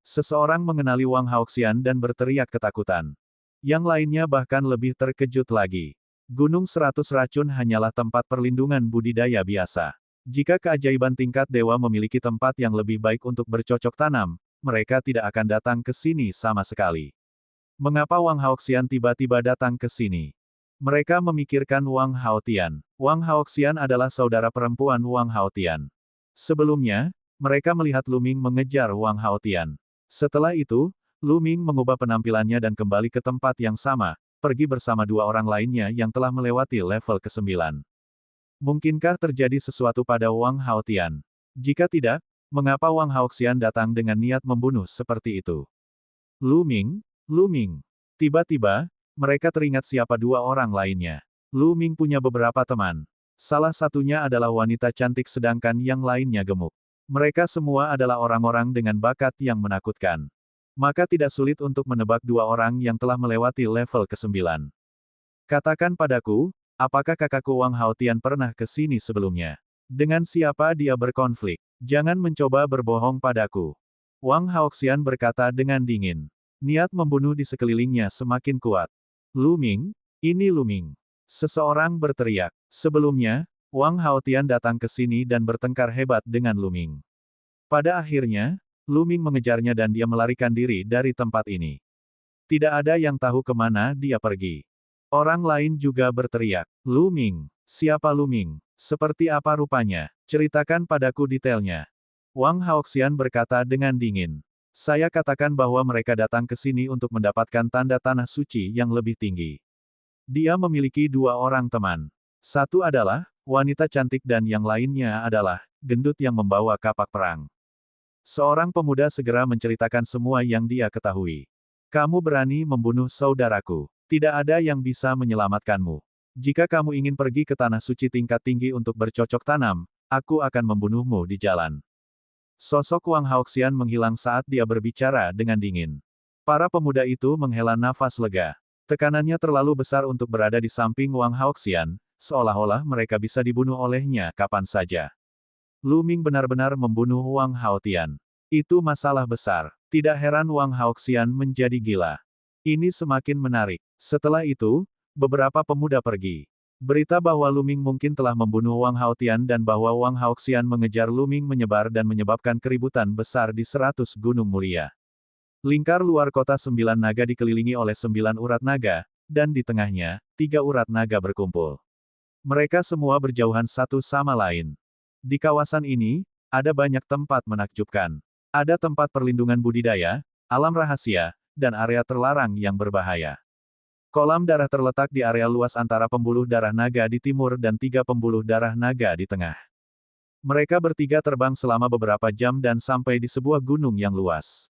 Seseorang mengenali Wang Haoxian dan berteriak ketakutan. Yang lainnya bahkan lebih terkejut lagi. Gunung 100 Racun hanyalah tempat perlindungan budidaya biasa. Jika keajaiban tingkat dewa memiliki tempat yang lebih baik untuk bercocok tanam, mereka tidak akan datang ke sini sama sekali. Mengapa Wang Haoxian tiba-tiba datang ke sini? Mereka memikirkan Wang Haotian. Wang Haoxian adalah saudara perempuan Wang Haotian. Sebelumnya, mereka melihat Lu Ming mengejar Wang Haotian. Setelah itu, Lu Ming mengubah penampilannya dan kembali ke tempat yang sama, pergi bersama dua orang lainnya yang telah melewati level ke-9. Mungkinkah terjadi sesuatu pada Wang Haotian? Jika tidak, mengapa Wang Haoxian datang dengan niat membunuh seperti itu? Lu Ming, Lu Ming. Tiba-tiba, mereka teringat siapa dua orang lainnya. Lu Ming punya beberapa teman. Salah satunya adalah wanita cantik sedangkan yang lainnya gemuk. Mereka semua adalah orang-orang dengan bakat yang menakutkan. Maka tidak sulit untuk menebak dua orang yang telah melewati level ke-9. Katakan padaku, apakah kakakku Wang Haotian pernah ke sini sebelumnya? Dengan siapa dia berkonflik? Jangan mencoba berbohong padaku. Wang Haoxian berkata dengan dingin. Niat membunuh di sekelilingnya semakin kuat. Lu Ming, ini Lu Ming. Seseorang berteriak. Sebelumnya, Wang Haotian datang ke sini dan bertengkar hebat dengan Lu Ming. Pada akhirnya, Lu Ming mengejarnya dan dia melarikan diri dari tempat ini. Tidak ada yang tahu kemana dia pergi. Orang lain juga berteriak. Lu Ming, siapa Lu Ming? Seperti apa rupanya? Ceritakan padaku detailnya. Wang Haoxian berkata dengan dingin. Saya katakan bahwa mereka datang ke sini untuk mendapatkan tanda tanah suci yang lebih tinggi. Dia memiliki dua orang teman. Satu adalah wanita cantik dan yang lainnya adalah gendut yang membawa kapak perang. Seorang pemuda segera menceritakan semua yang dia ketahui. Kamu berani membunuh saudaraku. Tidak ada yang bisa menyelamatkanmu. Jika kamu ingin pergi ke tanah suci tingkat tinggi untuk bercocok tanam, aku akan membunuhmu di jalan. Sosok Wang Haoxian menghilang saat dia berbicara dengan dingin. Para pemuda itu menghela nafas lega. Tekanannya terlalu besar untuk berada di samping Wang Haoxian, seolah-olah mereka bisa dibunuh olehnya kapan saja. Lu Ming benar-benar membunuh Wang Haotian. Itu masalah besar. Tidak heran Wang Haoxian menjadi gila. Ini semakin menarik. Setelah itu, beberapa pemuda pergi. Berita bahwa Lu Ming mungkin telah membunuh Wang Haotian dan bahwa Wang Haoxian mengejar Lu Ming menyebar dan menyebabkan keributan besar di 100 Gunung Mulia. Lingkar luar kota 9 naga dikelilingi oleh 9 urat naga, dan di tengahnya, 3 urat naga berkumpul. Mereka semua berjauhan satu sama lain. Di kawasan ini, ada banyak tempat menakjubkan. Ada tempat perlindungan budidaya, alam rahasia, dan area terlarang yang berbahaya. Kolam darah terletak di area luas antara pembuluh darah naga di timur dan 3 pembuluh darah naga di tengah. Mereka bertiga terbang selama beberapa jam dan sampai di sebuah gunung yang luas.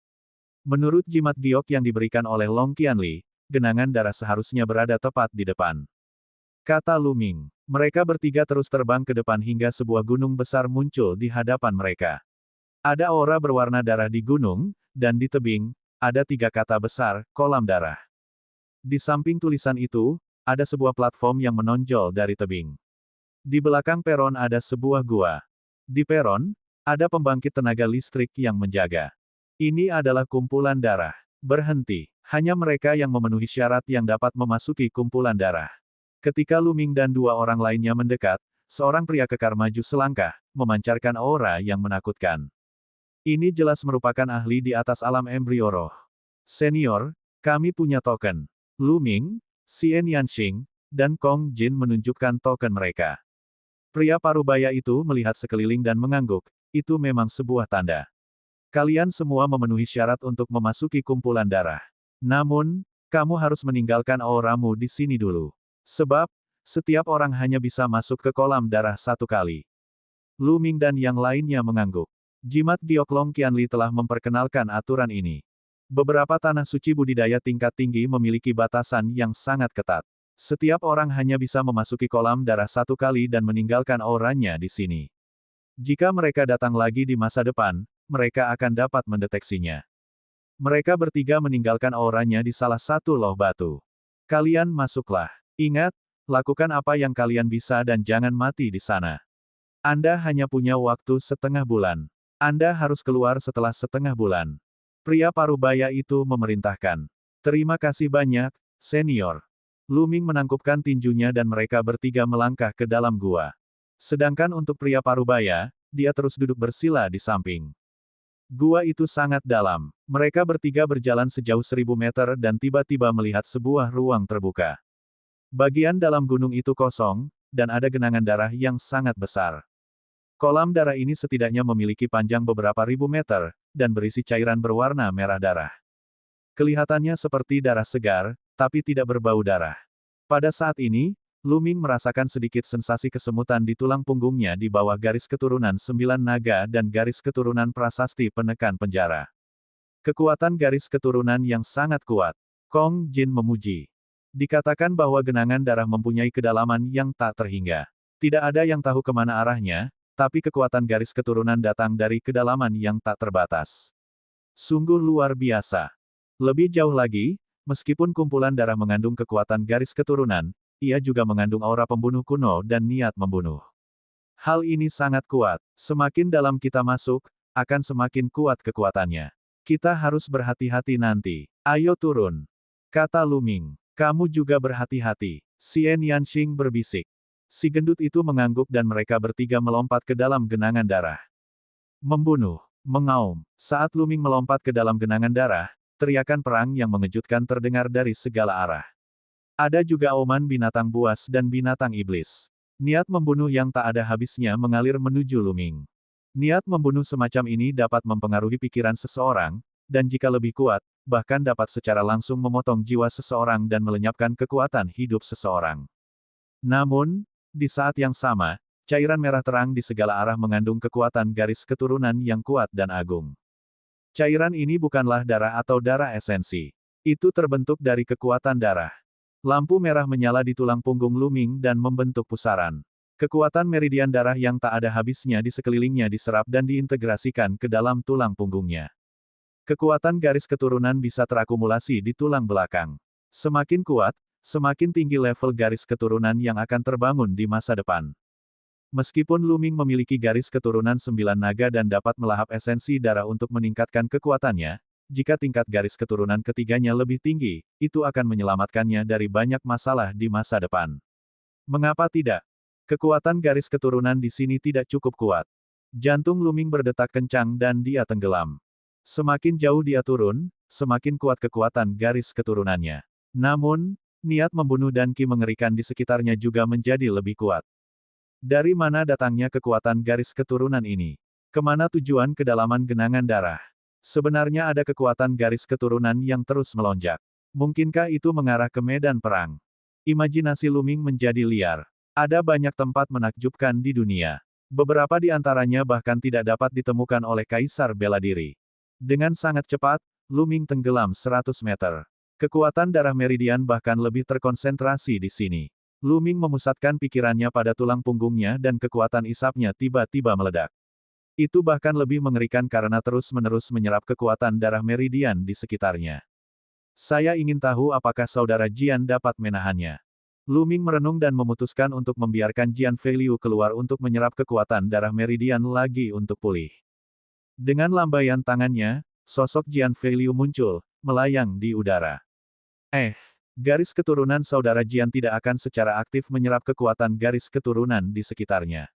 Menurut jimat giok yang diberikan oleh Long Qianli, genangan darah seharusnya berada tepat di depan. Kata Lu Ming. Mereka bertiga terus terbang ke depan hingga sebuah gunung besar muncul di hadapan mereka. Ada aura berwarna darah di gunung, dan di tebing, ada 3 kata besar, kolam darah. Di samping tulisan itu, ada sebuah platform yang menonjol dari tebing. Di belakang peron ada sebuah gua. Di peron, ada pembangkit tenaga listrik yang menjaga. Ini adalah kumpulan darah. Berhenti. Hanya mereka yang memenuhi syarat yang dapat memasuki kumpulan darah. Ketika Lu Ming dan 2 orang lainnya mendekat, seorang pria kekar maju selangkah, memancarkan aura yang menakutkan. Ini jelas merupakan ahli di atas alam embrio roh. Senior, kami punya token. Lu Ming, Xian Yanxing, dan Kong Jin menunjukkan token mereka. Pria parubaya itu melihat sekeliling dan mengangguk, itu memang sebuah tanda. Kalian semua memenuhi syarat untuk memasuki kumpulan darah. Namun, kamu harus meninggalkan auramu di sini dulu. Sebab, setiap orang hanya bisa masuk ke kolam darah 1 kali. Lu Ming dan yang lainnya mengangguk. Jimat giok Long Qianli telah memperkenalkan aturan ini. Beberapa tanah suci budidaya tingkat tinggi memiliki batasan yang sangat ketat. Setiap orang hanya bisa memasuki kolam darah 1 kali dan meninggalkan auranya di sini. Jika mereka datang lagi di masa depan, mereka akan dapat mendeteksinya. Mereka bertiga meninggalkan auranya di salah satu loh batu. Kalian masuklah. Ingat, lakukan apa yang kalian bisa dan jangan mati di sana. Anda hanya punya waktu setengah bulan. Anda harus keluar setelah setengah bulan. Pria parubaya itu memerintahkan. Terima kasih banyak, senior. Luming menangkupkan tinjunya dan mereka bertiga melangkah ke dalam gua. Sedangkan untuk pria parubaya, dia terus duduk bersila di samping. Gua itu sangat dalam. Mereka bertiga berjalan sejauh 1000 meter dan tiba-tiba melihat sebuah ruang terbuka. Bagian dalam gunung itu kosong, dan ada genangan darah yang sangat besar. Kolam darah ini setidaknya memiliki panjang beberapa ribu meter, dan berisi cairan berwarna merah darah. Kelihatannya seperti darah segar, tapi tidak berbau darah. Pada saat ini, Luming merasakan sedikit sensasi kesemutan di tulang punggungnya di bawah garis keturunan 9 naga dan garis keturunan prasasti penekan penjara. Kekuatan garis keturunan yang sangat kuat. Kong Jin memuji. Dikatakan bahwa genangan darah mempunyai kedalaman yang tak terhingga. Tidak ada yang tahu kemana arahnya, tapi kekuatan garis keturunan datang dari kedalaman yang tak terbatas. Sungguh luar biasa. Lebih jauh lagi, meskipun kumpulan darah mengandung kekuatan garis keturunan, ia juga mengandung aura pembunuh kuno dan niat membunuh. Hal ini sangat kuat. Semakin dalam kita masuk, akan semakin kuat kekuatannya. Kita harus berhati-hati nanti. Ayo turun, kata Luming. Kamu juga berhati-hati. Xian Yanxing berbisik. Si gendut itu mengangguk dan mereka bertiga melompat ke dalam genangan darah. Membunuh. Mengaum. Saat Luming melompat ke dalam genangan darah, teriakan perang yang mengejutkan terdengar dari segala arah. Ada juga auman binatang buas dan binatang iblis. Niat membunuh yang tak ada habisnya mengalir menuju Luming. Niat membunuh semacam ini dapat mempengaruhi pikiran seseorang, dan jika lebih kuat, bahkan dapat secara langsung memotong jiwa seseorang dan melenyapkan kekuatan hidup seseorang. Namun, di saat yang sama, cairan merah terang di segala arah mengandung kekuatan garis keturunan yang kuat dan agung. Cairan ini bukanlah darah atau darah esensi. Itu terbentuk dari kekuatan darah. Lampu merah menyala di tulang punggung Luming dan membentuk pusaran. Kekuatan meridian darah yang tak ada habisnya di sekelilingnya diserap dan diintegrasikan ke dalam tulang punggungnya. Kekuatan garis keturunan bisa terakumulasi di tulang belakang. Semakin kuat, semakin tinggi level garis keturunan yang akan terbangun di masa depan. Meskipun Luming memiliki garis keturunan 9 naga dan dapat melahap esensi darah untuk meningkatkan kekuatannya, jika tingkat garis keturunan ketiganya lebih tinggi, itu akan menyelamatkannya dari banyak masalah di masa depan. Mengapa tidak? Kekuatan garis keturunan di sini tidak cukup kuat. Jantung Luming berdetak kencang dan dia tenggelam. Semakin jauh dia turun, semakin kuat kekuatan garis keturunannya. Namun, niat membunuh dan ki mengerikan di sekitarnya juga menjadi lebih kuat. Dari mana datangnya kekuatan garis keturunan ini? Kemana tujuan kedalaman genangan darah? Sebenarnya ada kekuatan garis keturunan yang terus melonjak. Mungkinkah itu mengarah ke medan perang? Imajinasi Luming menjadi liar. Ada banyak tempat menakjubkan di dunia. Beberapa di antaranya bahkan tidak dapat ditemukan oleh Kaisar Bela Diri. Dengan sangat cepat, Luming tenggelam 100 meter. Kekuatan darah meridian bahkan lebih terkonsentrasi di sini. Luming memusatkan pikirannya pada tulang punggungnya dan kekuatan isapnya tiba-tiba meledak. Itu bahkan lebih mengerikan karena terus-menerus menyerap kekuatan darah meridian di sekitarnya. Saya ingin tahu apakah saudara Jian dapat menahannya. Luming merenung dan memutuskan untuk membiarkan Jian Feiliu keluar untuk menyerap kekuatan darah meridian lagi untuk pulih. Dengan lambaian tangannya, sosok Jian Feiliu muncul, melayang di udara. Garis keturunan saudara Jian tidak akan secara aktif menyerap kekuatan garis keturunan di sekitarnya.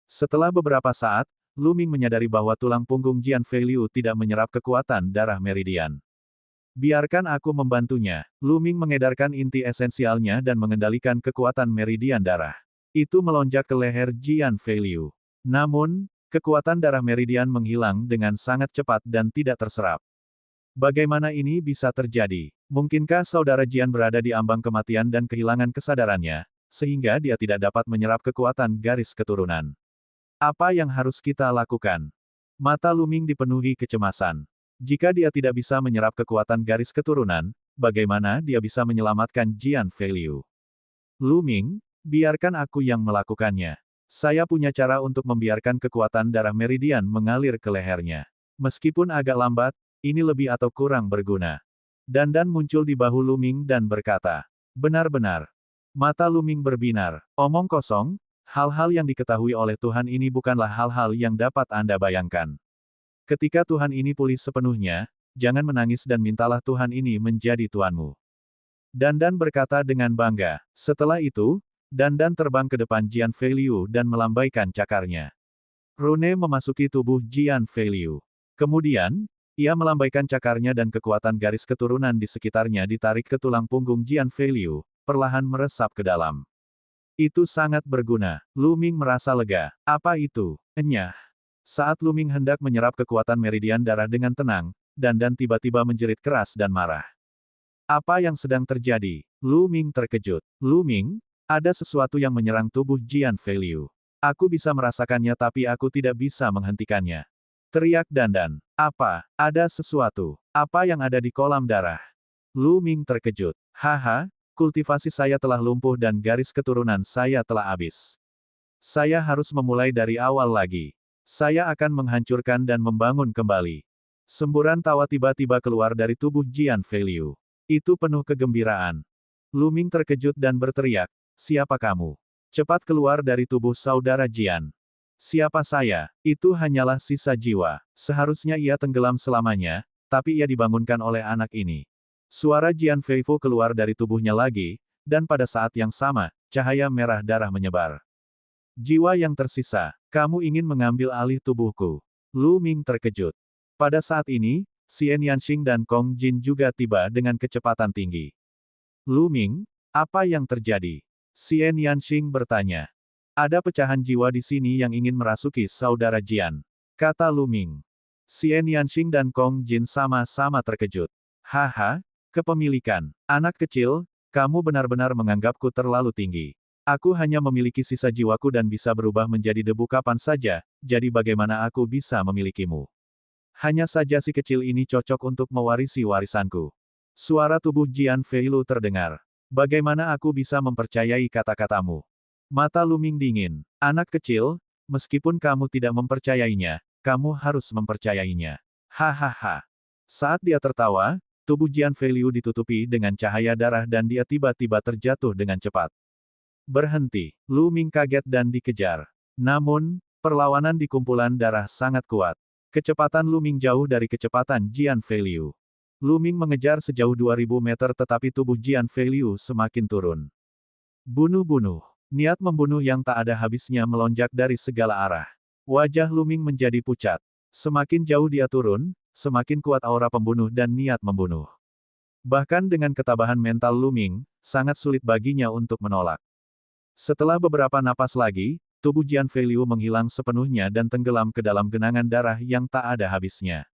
Setelah beberapa saat, Luming menyadari bahwa tulang punggung Jian Feiliu tidak menyerap kekuatan darah meridian. Biarkan aku membantunya. Luming mengedarkan inti esensialnya dan mengendalikan kekuatan meridian darah. Itu melonjak ke leher Jian Feiliu. Namun, kekuatan darah meridian menghilang dengan sangat cepat dan tidak terserap. Bagaimana ini bisa terjadi? Mungkinkah saudara Jian berada di ambang kematian dan kehilangan kesadarannya, sehingga dia tidak dapat menyerap kekuatan garis keturunan? Apa yang harus kita lakukan? Mata Luming dipenuhi kecemasan. Jika dia tidak bisa menyerap kekuatan garis keturunan, bagaimana dia bisa menyelamatkan Jian Feiliu? Luming, biarkan aku yang melakukannya. Saya punya cara untuk membiarkan kekuatan darah meridian mengalir ke lehernya. Meskipun agak lambat, ini lebih atau kurang berguna. Dandan muncul di bahu Luming dan berkata, benar-benar. Mata Luming berbinar. Omong kosong, hal-hal yang diketahui oleh Tuhan ini bukanlah hal-hal yang dapat Anda bayangkan. Ketika Tuhan ini pulih sepenuhnya, jangan menangis dan mintalah Tuhan ini menjadi tuanmu. Dandan berkata dengan bangga. Setelah itu, Dandan terbang ke depan Jian Feiliu dan melambaikan cakarnya. Rune memasuki tubuh Jian Feiliu. Kemudian, ia melambaikan cakarnya dan kekuatan garis keturunan di sekitarnya ditarik ke tulang punggung Jian Feiliu, perlahan meresap ke dalam. Itu sangat berguna. Lu Ming merasa lega. Apa itu? Enyah. Saat Lu Ming hendak menyerap kekuatan meridian darah dengan tenang, Dandan tiba-tiba menjerit keras dan marah. Apa yang sedang terjadi? Lu Ming terkejut. Lu Ming, ada sesuatu yang menyerang tubuh Jian Feiliu. Aku bisa merasakannya tapi aku tidak bisa menghentikannya. Teriak Dandan. Apa? Ada sesuatu. Apa yang ada di kolam darah? Lu Ming terkejut. Haha, kultivasi saya telah lumpuh dan garis keturunan saya telah habis. Saya harus memulai dari awal lagi. Saya akan menghancurkan dan membangun kembali. Semburan tawa tiba-tiba keluar dari tubuh Jian Feiliu. Itu penuh kegembiraan. Lu Ming terkejut dan berteriak, siapa kamu? Cepat keluar dari tubuh saudara Jian. Siapa saya? Itu hanyalah sisa jiwa. Seharusnya ia tenggelam selamanya, tapi ia dibangunkan oleh anak ini. Suara Jian Feifo keluar dari tubuhnya lagi, dan pada saat yang sama, cahaya merah darah menyebar. Jiwa yang tersisa, kamu ingin mengambil alih tubuhku. Lu Ming terkejut. Pada saat ini, Xian Yanxing dan Kong Jin juga tiba dengan kecepatan tinggi. Lu Ming, apa yang terjadi? Xian Yanxing bertanya. Ada pecahan jiwa di sini yang ingin merasuki saudara Jian, kata Lu Ming. Xian Yanxing dan Kong Jin sama-sama terkejut. Haha, kepemilikan. Anak kecil, kamu benar-benar menganggapku terlalu tinggi. Aku hanya memiliki sisa jiwaku dan bisa berubah menjadi debu kapan saja, jadi bagaimana aku bisa memilikimu? Hanya saja si kecil ini cocok untuk mewarisi warisanku. Suara tubuh Jian Feiliu terdengar. Bagaimana aku bisa mempercayai kata-katamu? Mata Lu Ming dingin. Anak kecil, meskipun kamu tidak mempercayainya, kamu harus mempercayainya. Hahaha. Saat dia tertawa, tubuh Jian Feiliu ditutupi dengan cahaya darah dan dia tiba-tiba terjatuh dengan cepat. Berhenti. Lu Ming kaget dan dikejar. Namun, perlawanan di kumpulan darah sangat kuat. Kecepatan Lu Ming jauh dari kecepatan Jian Feiliu. Lu Ming mengejar sejauh 2000 meter tetapi tubuh Jian Feiliu semakin turun. Bunuh-bunuh. Niat membunuh yang tak ada habisnya melonjak dari segala arah. Wajah Lu Ming menjadi pucat. Semakin jauh dia turun, semakin kuat aura pembunuh dan niat membunuh. Bahkan dengan ketabahan mental Lu Ming, sangat sulit baginya untuk menolak. Setelah beberapa napas lagi, tubuh Jian Feiliu menghilang sepenuhnya dan tenggelam ke dalam genangan darah yang tak ada habisnya.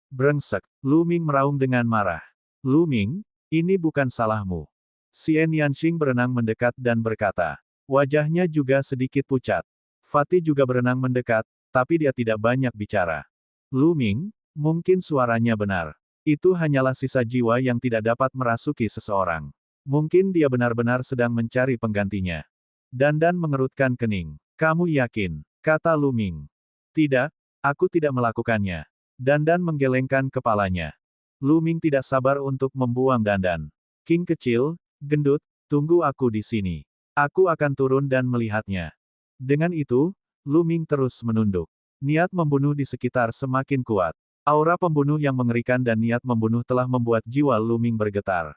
Brengsek, Lu Ming meraung dengan marah. Lu Ming, ini bukan salahmu. Xian Yanxing berenang mendekat dan berkata. Wajahnya juga sedikit pucat. Fatih juga berenang mendekat, tapi dia tidak banyak bicara. Lu Ming, mungkin suaranya benar. Itu hanyalah sisa jiwa yang tidak dapat merasuki seseorang. Mungkin dia benar-benar sedang mencari penggantinya. Dandan mengerutkan kening. Kamu yakin? Kata Lu Ming. Tidak, aku tidak melakukannya. Dandan menggelengkan kepalanya. Lu Ming tidak sabar untuk membuang Dandan. King kecil, gendut, tunggu aku di sini. Aku akan turun dan melihatnya. Dengan itu, Lu Ming terus menunduk. Niat membunuh di sekitar semakin kuat. Aura pembunuh yang mengerikan dan niat membunuh telah membuat jiwa Lu Ming bergetar.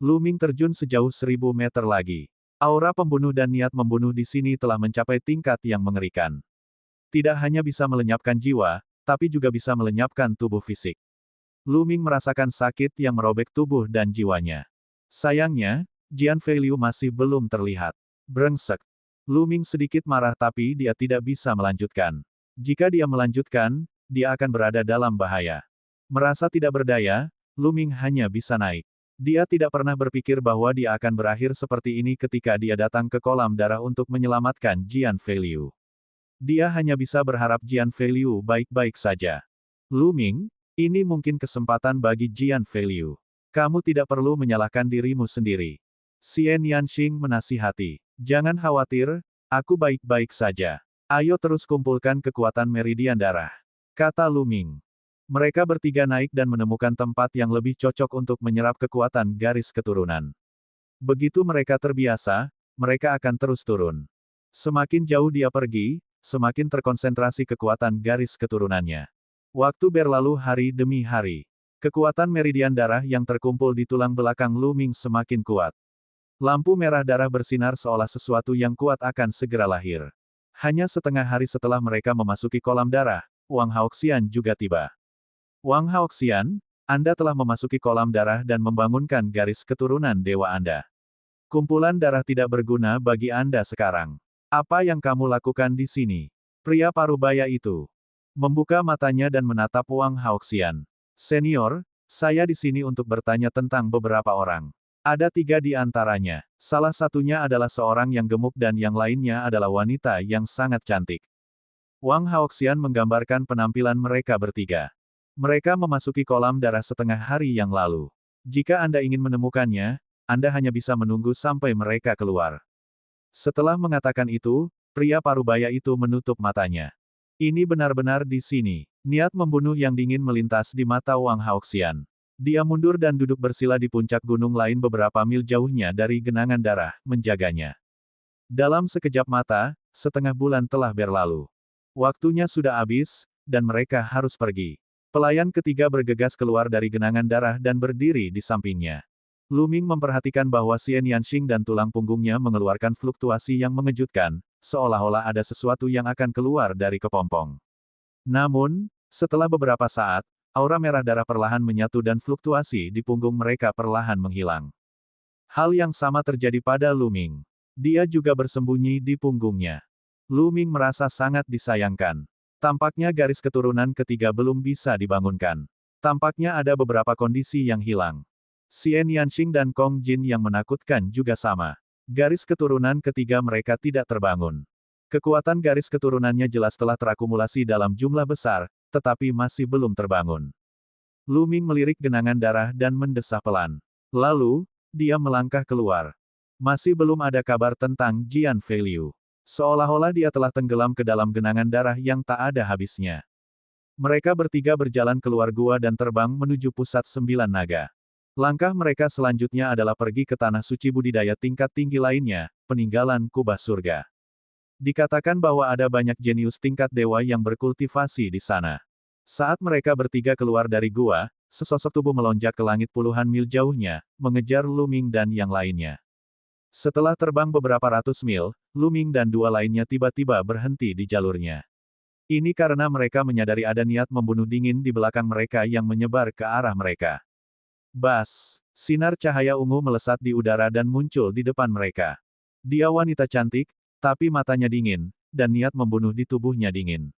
Lu Ming terjun sejauh 1000 meter lagi. Aura pembunuh dan niat membunuh di sini telah mencapai tingkat yang mengerikan. Tidak hanya bisa melenyapkan jiwa, tapi juga bisa melenyapkan tubuh fisik. Lu Ming merasakan sakit yang merobek tubuh dan jiwanya. Sayangnya, Jian Feiliu masih belum terlihat. Brengsek. Lu Ming sedikit marah tapi dia tidak bisa melanjutkan. Jika dia melanjutkan, dia akan berada dalam bahaya. Merasa tidak berdaya, Lu Ming hanya bisa naik. Dia tidak pernah berpikir bahwa dia akan berakhir seperti ini ketika dia datang ke kolam darah untuk menyelamatkan Jian Feiliu. Dia hanya bisa berharap Jian Feiliu baik-baik saja. Lu Ming, ini mungkin kesempatan bagi Jian Feiliu. Kamu tidak perlu menyalahkan dirimu sendiri. Xian Yanxing menasihati. Jangan khawatir, aku baik-baik saja. Ayo terus kumpulkan kekuatan meridian darah. Kata Lu Ming. Mereka bertiga naik dan menemukan tempat yang lebih cocok untuk menyerap kekuatan garis keturunan. Begitu mereka terbiasa, mereka akan terus turun. Semakin jauh dia pergi, semakin terkonsentrasi kekuatan garis keturunannya. Waktu berlalu hari demi hari. Kekuatan meridian darah yang terkumpul di tulang belakang Lu Ming semakin kuat. Lampu merah darah bersinar seolah sesuatu yang kuat akan segera lahir. Hanya setengah hari setelah mereka memasuki kolam darah, Wang Haoxian juga tiba. Wang Haoxian, Anda telah memasuki kolam darah dan membangunkan garis keturunan dewa Anda. Kumpulan darah tidak berguna bagi Anda sekarang. Apa yang kamu lakukan di sini? Pria parubaya itu membuka matanya dan menatap Wang Haoxian. Senior, saya di sini untuk bertanya tentang beberapa orang. Ada 3 di antaranya. Salah satunya adalah seorang yang gemuk dan yang lainnya adalah wanita yang sangat cantik. Wang Haoxian menggambarkan penampilan mereka bertiga. Mereka memasuki kolam darah setengah hari yang lalu. Jika Anda ingin menemukannya, Anda hanya bisa menunggu sampai mereka keluar. Setelah mengatakan itu, pria parubaya itu menutup matanya. Ini benar-benar di sini. Niat membunuh yang dingin melintas di mata Wang Haoxian. Dia mundur dan duduk bersila di puncak gunung lain beberapa mil jauhnya dari genangan darah, menjaganya. Dalam sekejap mata, setengah bulan telah berlalu. Waktunya sudah habis, dan mereka harus pergi. Pelayan ketiga bergegas keluar dari genangan darah dan berdiri di sampingnya. Lu Ming memperhatikan bahwa Xian Yanxing dan tulang punggungnya mengeluarkan fluktuasi yang mengejutkan, seolah-olah ada sesuatu yang akan keluar dari kepompong. Namun, setelah beberapa saat, aura merah darah perlahan menyatu dan fluktuasi di punggung mereka perlahan menghilang. Hal yang sama terjadi pada Lu Ming. Dia juga bersembunyi di punggungnya. Lu Ming merasa sangat disayangkan. Tampaknya garis keturunan ketiga belum bisa dibangunkan. Tampaknya ada beberapa kondisi yang hilang. Xian Yanxing dan Kong Jin yang menakutkan juga sama. Garis keturunan ketiga mereka tidak terbangun. Kekuatan garis keturunannya jelas telah terakumulasi dalam jumlah besar, tetapi masih belum terbangun. Lu Ming melirik genangan darah dan mendesah pelan. Lalu, dia melangkah keluar. Masih belum ada kabar tentang Jian Feiliu. Seolah-olah dia telah tenggelam ke dalam genangan darah yang tak ada habisnya. Mereka bertiga berjalan keluar gua dan terbang menuju pusat 9 naga. Langkah mereka selanjutnya adalah pergi ke tanah suci budidaya tingkat tinggi lainnya, peninggalan kubah surga. Dikatakan bahwa ada banyak jenius tingkat dewa yang berkultivasi di sana. Saat mereka bertiga keluar dari gua, sesosok tubuh melonjak ke langit puluhan mil jauhnya, mengejar Lu Ming dan yang lainnya. Setelah terbang beberapa ratus mil, Lu Ming dan 2 lainnya tiba-tiba berhenti di jalurnya. Ini karena mereka menyadari ada niat membunuh dingin di belakang mereka yang menyebar ke arah mereka. Bas! Sinar cahaya ungu melesat di udara dan muncul di depan mereka. Dia wanita cantik, tapi matanya dingin, dan niat membunuh di tubuhnya dingin.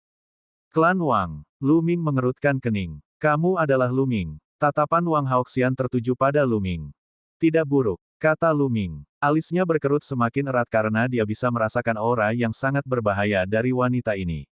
Klan Wang. Lu Ming mengerutkan kening. Kamu adalah Lu Ming. Tatapan Wang Haoxian tertuju pada Lu Ming. Tidak buruk, kata Lu Ming. Alisnya berkerut semakin erat karena dia bisa merasakan aura yang sangat berbahaya dari wanita ini.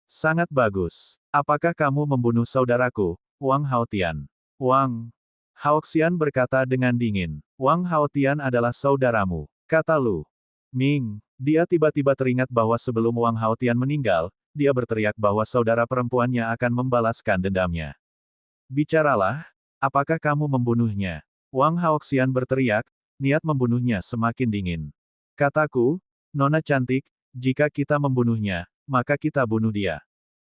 Sangat bagus. Apakah kamu membunuh saudaraku, Wang Haotian? Wang Haoxian berkata dengan dingin. Wang Haotian adalah saudaramu, kata Lu Ming. Dia tiba-tiba teringat bahwa sebelum Wang Haotian meninggal, dia berteriak bahwa saudara perempuannya akan membalaskan dendamnya. Bicaralah, apakah kamu membunuhnya? Wang Haoxian berteriak, niat membunuhnya semakin dingin. Kataku, Nona cantik, jika kita membunuhnya, maka kita bunuh dia.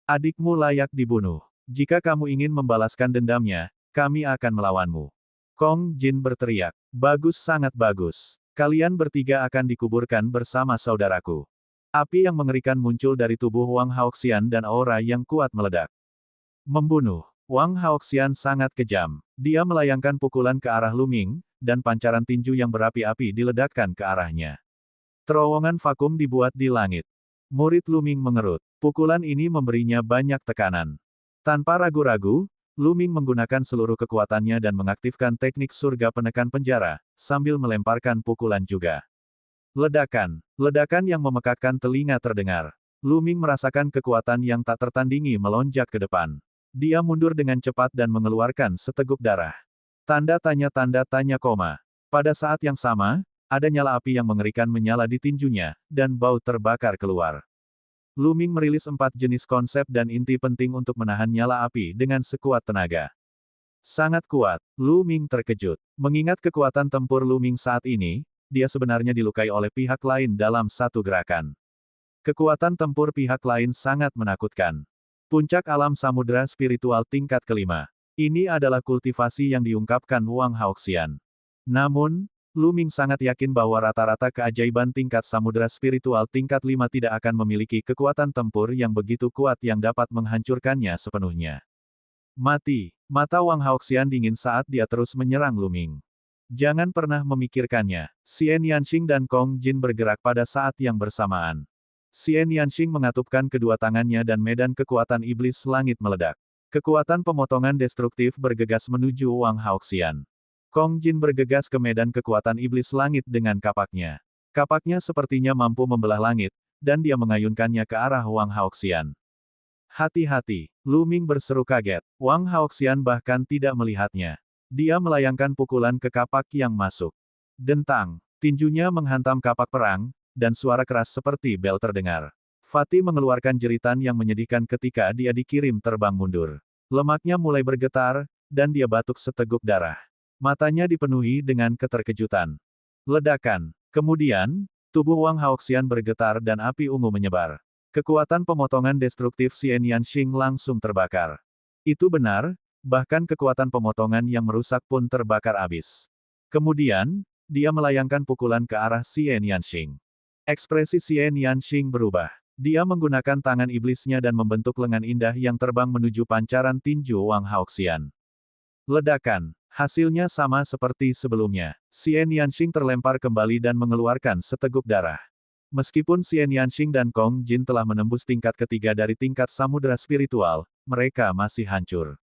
Adikmu layak dibunuh. Jika kamu ingin membalaskan dendamnya, kami akan melawanmu. Kong Jin berteriak. Bagus, sangat bagus. Kalian bertiga akan dikuburkan bersama saudaraku. Api yang mengerikan muncul dari tubuh Wang Haoxian dan aura yang kuat meledak. Membunuh. Wang Haoxian sangat kejam. Dia melayangkan pukulan ke arah Lu Ming, dan pancaran tinju yang berapi-api diledakkan ke arahnya. Terowongan vakum dibuat di langit. Murid Lu Ming mengerut. Pukulan ini memberinya banyak tekanan. Tanpa ragu-ragu, Lu Ming menggunakan seluruh kekuatannya dan mengaktifkan teknik surga penekan penjara, sambil melemparkan pukulan juga. Ledakan. Ledakan yang memekakkan telinga terdengar. Lu Ming merasakan kekuatan yang tak tertandingi melonjak ke depan. Dia mundur dengan cepat dan mengeluarkan seteguk darah. Tanda tanya koma. Pada saat yang sama, ada nyala api yang mengerikan menyala di tinjunya, dan bau terbakar keluar. Lu Ming merilis 4 jenis konsep dan inti penting untuk menahan nyala api dengan sekuat tenaga. Sangat kuat. Lu Ming terkejut. Mengingat kekuatan tempur Lu Ming saat ini, dia sebenarnya dilukai oleh pihak lain dalam satu gerakan. Kekuatan tempur pihak lain sangat menakutkan. Puncak alam samudera spiritual tingkat kelima. Ini adalah kultivasi yang diungkapkan Wang Haoxian. Namun, Lu Ming sangat yakin bahwa rata-rata keajaiban tingkat samudera spiritual tingkat 5 tidak akan memiliki kekuatan tempur yang begitu kuat yang dapat menghancurkannya sepenuhnya. Mati. Mata Wang Haoxian dingin saat dia terus menyerang Lu Ming. Jangan pernah memikirkannya. Xian Yanxing dan Kong Jin bergerak pada saat yang bersamaan. Xian Yanxing mengatupkan kedua tangannya dan medan kekuatan iblis langit meledak. Kekuatan pemotongan destruktif bergegas menuju Wang Haoxian. Kong Jin bergegas ke medan kekuatan iblis langit dengan kapaknya. Kapaknya sepertinya mampu membelah langit, dan dia mengayunkannya ke arah Wang Haoxian. Hati-hati, Lu Ming berseru kaget. Wang Haoxian bahkan tidak melihatnya. Dia melayangkan pukulan ke kapak yang masuk. Dentang, tinjunya menghantam kapak perang, dan suara keras seperti bel terdengar. Fatih mengeluarkan jeritan yang menyedihkan ketika dia dikirim terbang mundur. Lemaknya mulai bergetar, dan dia batuk seteguk darah. Matanya dipenuhi dengan keterkejutan. Ledakan. Kemudian, tubuh Wang Haoxian bergetar dan api ungu menyebar. Kekuatan pemotongan destruktif Xian Yanxing langsung terbakar. Itu benar, bahkan kekuatan pemotongan yang merusak pun terbakar habis. Kemudian, dia melayangkan pukulan ke arah Xian Yanxing. Ekspresi Xian Yanxing berubah. Dia menggunakan tangan iblisnya dan membentuk lengan indah yang terbang menuju pancaran tinju Wang Haoxian. Ledakan. Hasilnya sama seperti sebelumnya. Xian Yanxing terlempar kembali dan mengeluarkan seteguk darah. Meskipun Xian Yanxing dan Kong Jin telah menembus tingkat ketiga dari tingkat samudera spiritual, mereka masih hancur.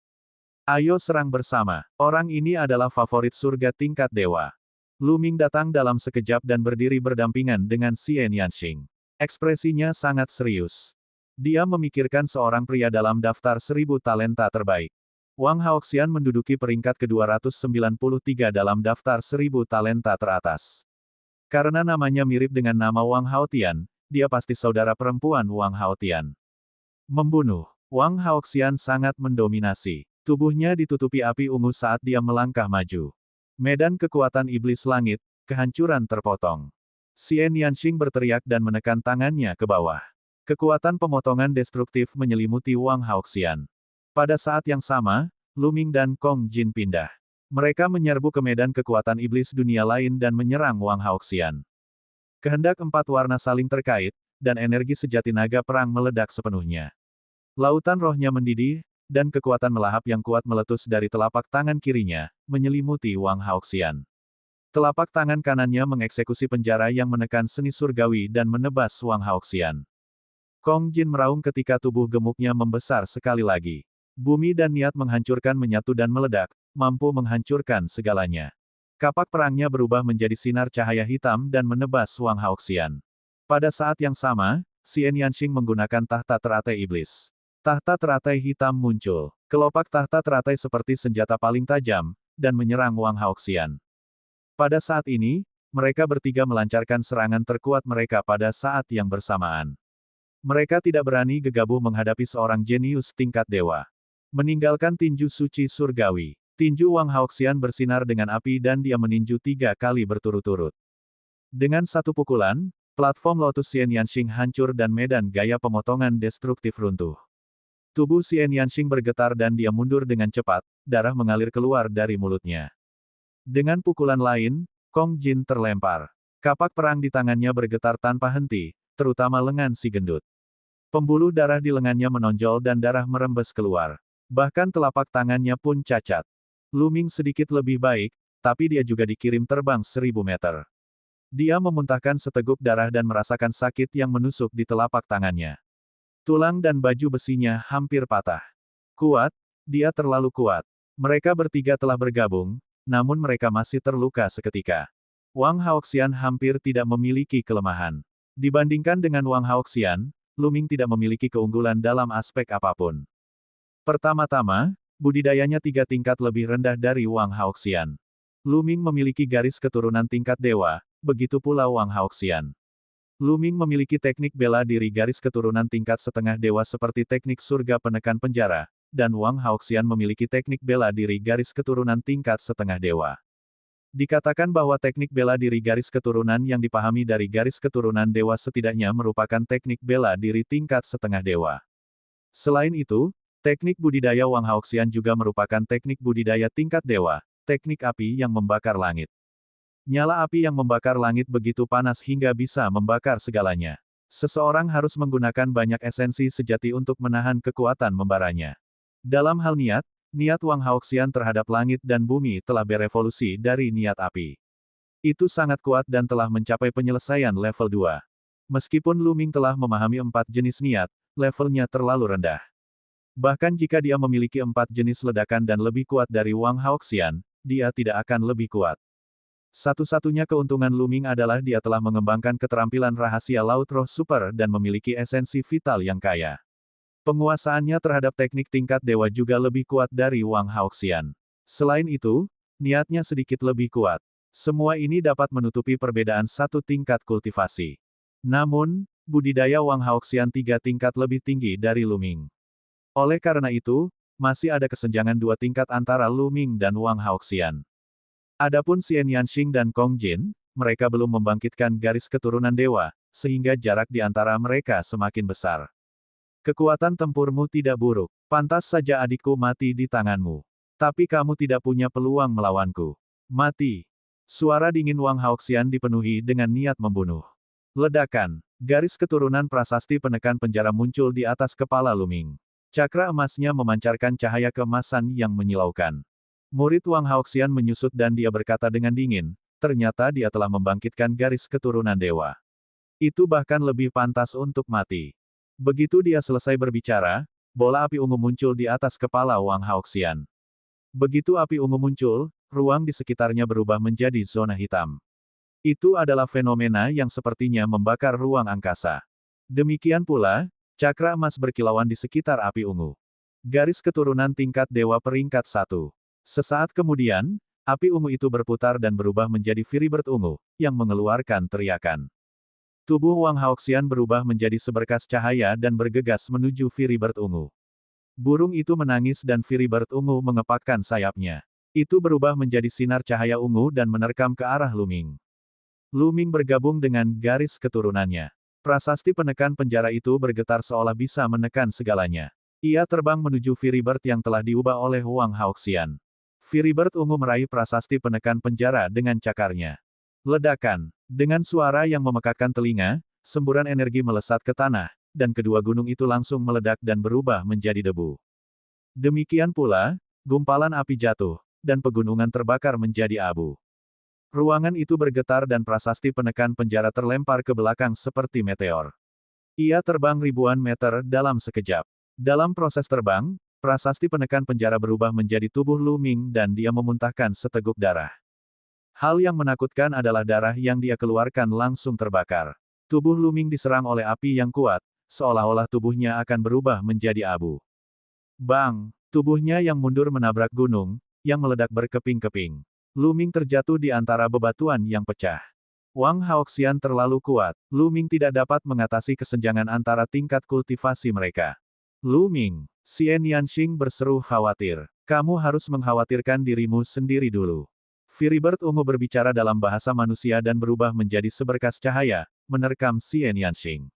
Ayo serang bersama. Orang ini adalah favorit surga tingkat dewa. Lu Ming datang dalam sekejap dan berdiri berdampingan dengan Xian Yanxing. Ekspresinya sangat serius. Dia memikirkan seorang pria dalam daftar 1000 talenta terbaik. Wang Haoxian menduduki peringkat ke-293 dalam daftar 1000 talenta teratas. Karena namanya mirip dengan nama Wang Haotian, dia pasti saudara perempuan Wang Haotian. Membunuh. Wang Haoxian sangat mendominasi. Tubuhnya ditutupi api ungu saat dia melangkah maju. Medan kekuatan iblis langit, kehancuran terpotong. Xian Yanxing berteriak dan menekan tangannya ke bawah. Kekuatan pemotongan destruktif menyelimuti Wang Haoxian. Pada saat yang sama, Lu Ming dan Kong Jin pindah. Mereka menyerbu ke medan kekuatan iblis dunia lain dan menyerang Wang Haoxian. Kehendak empat warna saling terkait, dan energi sejati naga perang meledak sepenuhnya. Lautan rohnya mendidih, dan kekuatan melahap yang kuat meletus dari telapak tangan kirinya, menyelimuti Wang Haoxian. Telapak tangan kanannya mengeksekusi penjara yang menekan seni surgawi dan menebas Wang Haoxian. Kong Jin meraung ketika tubuh gemuknya membesar sekali lagi. Bumi dan niat menghancurkan menyatu dan meledak, mampu menghancurkan segalanya. Kapak perangnya berubah menjadi sinar cahaya hitam dan menebas Wang Haoxian. Pada saat yang sama, Xian Yanxing menggunakan tahta teratai iblis. Tahta teratai hitam muncul. Kelopak tahta teratai seperti senjata paling tajam, dan menyerang Wang Haoxian. Pada saat ini, mereka bertiga melancarkan serangan terkuat mereka pada saat yang bersamaan. Mereka tidak berani gegabah menghadapi seorang jenius tingkat dewa. Meninggalkan tinju suci surgawi. Tinju Wang Haoxian bersinar dengan api dan dia meninju 3 kali berturut-turut. Dengan satu pukulan, platform Lotus Xian Yanxing hancur dan medan gaya pemotongan destruktif runtuh. Tubuh Xian Yanxing bergetar dan dia mundur dengan cepat, darah mengalir keluar dari mulutnya. Dengan pukulan lain, Kong Jin terlempar. Kapak perang di tangannya bergetar tanpa henti, terutama lengan si gendut. Pembuluh darah di lengannya menonjol dan darah merembes keluar. Bahkan telapak tangannya pun cacat. Lu Ming sedikit lebih baik, tapi dia juga dikirim terbang 1000 meter. Dia memuntahkan seteguk darah dan merasakan sakit yang menusuk di telapak tangannya. Tulang dan baju besinya hampir patah. Kuat, dia terlalu kuat. Mereka bertiga telah bergabung, namun mereka masih terluka seketika. Wang Haoxian hampir tidak memiliki kelemahan. Dibandingkan dengan Wang Haoxian, Lu Ming tidak memiliki keunggulan dalam aspek apapun. Pertama-tama, budidayanya 3 tingkat lebih rendah dari Wang Haoxian. Lu Ming memiliki garis keturunan tingkat dewa, begitu pula Wang Haoxian. Lu Ming memiliki teknik bela diri garis keturunan tingkat setengah dewa seperti teknik surga penekan penjara, dan Wang Haoxian memiliki teknik bela diri garis keturunan tingkat setengah dewa. Dikatakan bahwa teknik bela diri garis keturunan yang dipahami dari garis keturunan dewa setidaknya merupakan teknik bela diri tingkat setengah dewa. Selain itu, Teknik budidaya Wang Haoxian juga merupakan teknik budidaya tingkat dewa, teknik api yang membakar langit. Nyala api yang membakar langit begitu panas hingga bisa membakar segalanya. Seseorang harus menggunakan banyak esensi sejati untuk menahan kekuatan membaranya. Dalam hal niat, niat Wang Haoxian terhadap langit dan bumi telah berevolusi dari niat api. Itu sangat kuat dan telah mencapai penyelesaian level 2. Meskipun Lu Ming telah memahami 4 jenis niat, levelnya terlalu rendah. Bahkan jika dia memiliki 4 jenis ledakan dan lebih kuat dari Wang Haoxian, dia tidak akan lebih kuat. Satu-satunya keuntungan Lu Ming adalah dia telah mengembangkan keterampilan rahasia Laut Roh Super dan memiliki esensi vital yang kaya. Penguasaannya terhadap teknik tingkat dewa juga lebih kuat dari Wang Haoxian. Selain itu, niatnya sedikit lebih kuat. Semua ini dapat menutupi perbedaan satu tingkat kultivasi. Namun, budidaya Wang Haoxian 3 tingkat lebih tinggi dari Lu Ming. Oleh karena itu, masih ada kesenjangan 2 tingkat antara Lu Ming dan Wang Haoxian. Adapun Xian Yanxing dan Kong Jin, mereka belum membangkitkan garis keturunan dewa, sehingga jarak di antara mereka semakin besar. Kekuatan tempurmu tidak buruk, pantas saja adikku mati di tanganmu. Tapi kamu tidak punya peluang melawanku. Mati. Suara dingin Wang Haoxian dipenuhi dengan niat membunuh. Ledakan. Garis keturunan prasasti penekan penjara muncul di atas kepala Lu Ming. Cakra emasnya memancarkan cahaya keemasan yang menyilaukan. Murid Wang Haoxian menyusut dan dia berkata dengan dingin, ternyata dia telah membangkitkan garis keturunan dewa. Itu bahkan lebih pantas untuk mati. Begitu dia selesai berbicara, bola api ungu muncul di atas kepala Wang Haoxian. Begitu api ungu muncul, ruang di sekitarnya berubah menjadi zona hitam. Itu adalah fenomena yang sepertinya membakar ruang angkasa. Demikian pula, cakra emas berkilauan di sekitar api ungu. Garis keturunan tingkat dewa peringkat 1. Sesaat kemudian, api ungu itu berputar dan berubah menjadi Firibird ungu, yang mengeluarkan teriakan. Tubuh Wang Haoxian berubah menjadi seberkas cahaya dan bergegas menuju Firibird ungu. Burung itu menangis dan Firibird ungu mengepakkan sayapnya. Itu berubah menjadi sinar cahaya ungu dan menerkam ke arah Lu Ming. Lu Ming bergabung dengan garis keturunannya. Prasasti penekan penjara itu bergetar seolah bisa menekan segalanya. Ia terbang menuju Firibird yang telah diubah oleh Wang Haoxian. Firibird ungu meraih prasasti penekan penjara dengan cakarnya. Ledakan. Dengan suara yang memekakkan telinga, semburan energi melesat ke tanah, dan kedua gunung itu langsung meledak dan berubah menjadi debu. Demikian pula, gumpalan api jatuh, dan pegunungan terbakar menjadi abu. Ruangan itu bergetar dan prasasti penekan penjara terlempar ke belakang seperti meteor. Ia terbang ribuan meter dalam sekejap. Dalam proses terbang, prasasti penekan penjara berubah menjadi tubuh Lu Ming dan dia memuntahkan seteguk darah. Hal yang menakutkan adalah darah yang dia keluarkan langsung terbakar. Tubuh Lu Ming diserang oleh api yang kuat, seolah-olah tubuhnya akan berubah menjadi abu. Bang! Tubuhnya yang mundur menabrak gunung, yang meledak berkeping-keping. Lu Ming terjatuh di antara bebatuan yang pecah. Wang Haoxian terlalu kuat, Lu Ming tidak dapat mengatasi kesenjangan antara tingkat kultivasi mereka. Lu Ming! Xian Yanxing berseru khawatir. Kamu harus mengkhawatirkan dirimu sendiri dulu. Firibird ungu berbicara dalam bahasa manusia dan berubah menjadi seberkas cahaya, menerkam Xian Yanxing.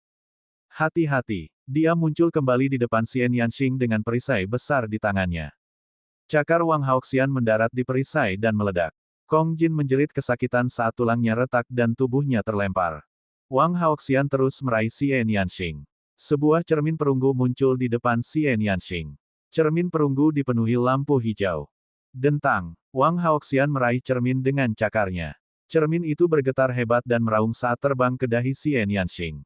Hati-hati, dia muncul kembali di depan Xian Yanxing dengan perisai besar di tangannya. Cakar Wang Haoxian mendarat di perisai dan meledak. Kong Jin menjerit kesakitan saat tulangnya retak dan tubuhnya terlempar. Wang Haoxian terus meraih Xian Yanxing. Sebuah cermin perunggu muncul di depan Xian Yanxing. Cermin perunggu dipenuhi lampu hijau. Dentang, Wang Haoxian meraih cermin dengan cakarnya. Cermin itu bergetar hebat dan meraung saat terbang ke dahi Xian Yanxing.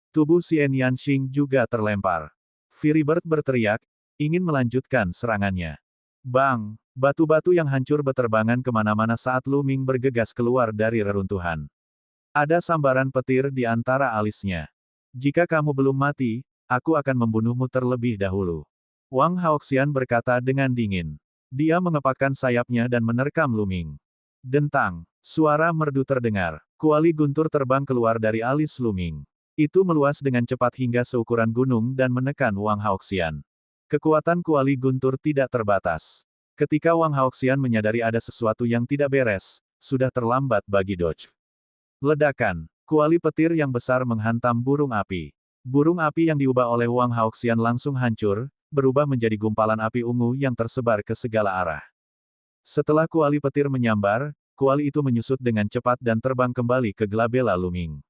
Tubuh Xian Yanxing juga terlempar. Firibird berteriak, ingin melanjutkan serangannya. Bang! Batu-batu yang hancur beterbangan kemana-mana saat Lu Ming bergegas keluar dari reruntuhan. Ada sambaran petir di antara alisnya. Jika kamu belum mati, aku akan membunuhmu terlebih dahulu. Wang Haoxian berkata dengan dingin. Dia mengepakkan sayapnya dan menerkam Lu Ming. Dentang. Suara merdu terdengar. Kuali guntur terbang keluar dari alis Lu Ming. Itu meluas dengan cepat hingga seukuran gunung dan menekan Wang Haoxian. Kekuatan kuali guntur tidak terbatas. Ketika Wang Haoxian menyadari ada sesuatu yang tidak beres, sudah terlambat bagi dodge. Ledakan. Kuali petir yang besar menghantam burung api. Burung api yang diubah oleh Wang Haoxian langsung hancur, berubah menjadi gumpalan api ungu yang tersebar ke segala arah. Setelah kuali petir menyambar, kuali itu menyusut dengan cepat dan terbang kembali ke Glabella Luming.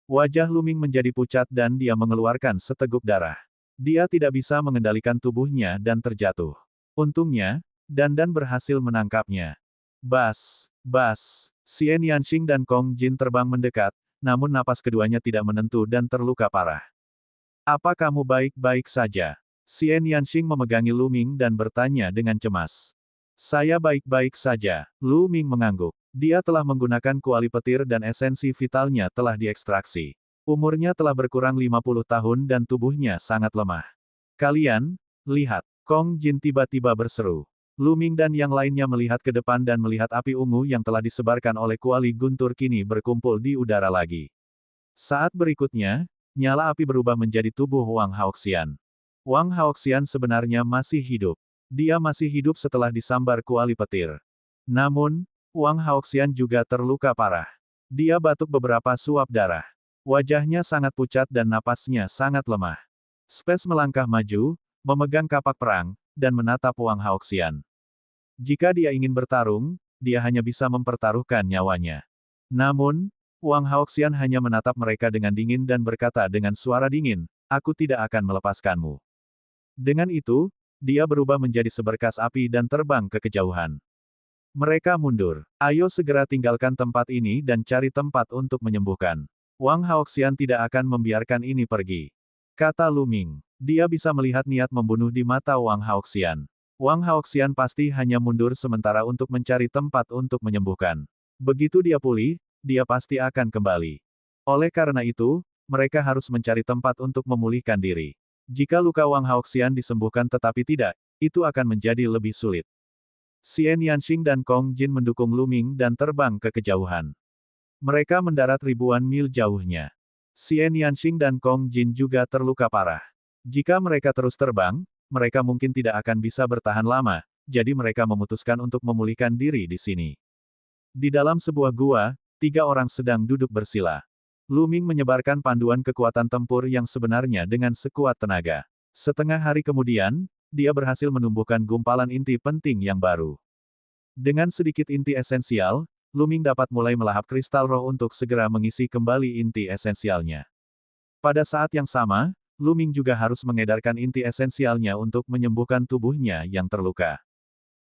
Wajah Luming menjadi pucat dan dia mengeluarkan seteguk darah. Dia tidak bisa mengendalikan tubuhnya dan terjatuh. Untungnya, Dandan berhasil menangkapnya. Bas, bas, Xian Yanxing dan Kong Jin terbang mendekat, namun napas keduanya tidak menentu dan terluka parah. Apa kamu baik-baik saja? Xian Yanxing memegangi Luming dan bertanya dengan cemas. Saya baik-baik saja, Luming mengangguk. Dia telah menggunakan kuali petir dan esensi vitalnya telah diekstraksi. Umurnya telah berkurang 50 tahun dan tubuhnya sangat lemah. Kalian, lihat, Kong Jin tiba-tiba berseru. Luming dan yang lainnya melihat ke depan dan melihat api ungu yang telah disebarkan oleh kuali guntur kini berkumpul di udara lagi. Saat berikutnya, nyala api berubah menjadi tubuh Wang Haoxian. Wang Haoxian sebenarnya masih hidup. Dia masih hidup setelah disambar kuali petir. Namun, Wang Haoxian juga terluka parah. Dia batuk beberapa suap darah. Wajahnya sangat pucat dan napasnya sangat lemah. Space melangkah maju, memegang kapak perang, dan menatap Wang Haoxian. Jika dia ingin bertarung, dia hanya bisa mempertaruhkan nyawanya. Namun, Wang Haoxian hanya menatap mereka dengan dingin dan berkata dengan suara dingin, "Aku tidak akan melepaskanmu." Dengan itu, dia berubah menjadi seberkas api dan terbang ke kejauhan. Mereka mundur. Ayo segera tinggalkan tempat ini dan cari tempat untuk menyembuhkan. Wang Haoxian tidak akan membiarkan ini pergi. Kata Luming. Dia bisa melihat niat membunuh di mata Wang Haoxian. Wang Haoxian pasti hanya mundur sementara untuk mencari tempat untuk menyembuhkan. Begitu dia pulih, dia pasti akan kembali. Oleh karena itu, mereka harus mencari tempat untuk memulihkan diri. Jika luka Wang Haoxian disembuhkan tetapi tidak, itu akan menjadi lebih sulit. Xian Yanxing dan Kong Jin mendukung Luming dan terbang ke kejauhan. Mereka mendarat ribuan mil jauhnya. Xian Yanxing dan Kong Jin juga terluka parah. Jika mereka terus terbang, mereka mungkin tidak akan bisa bertahan lama, jadi mereka memutuskan untuk memulihkan diri di sini. Di dalam sebuah gua, 3 orang sedang duduk bersila. Luming menyebarkan panduan kekuatan tempur yang sebenarnya dengan sekuat tenaga. Setengah hari kemudian, dia berhasil menumbuhkan gumpalan inti penting yang baru. Dengan sedikit inti esensial, Luming dapat mulai melahap kristal roh untuk segera mengisi kembali inti esensialnya. Pada saat yang sama, Luming juga harus mengedarkan inti esensialnya untuk menyembuhkan tubuhnya yang terluka.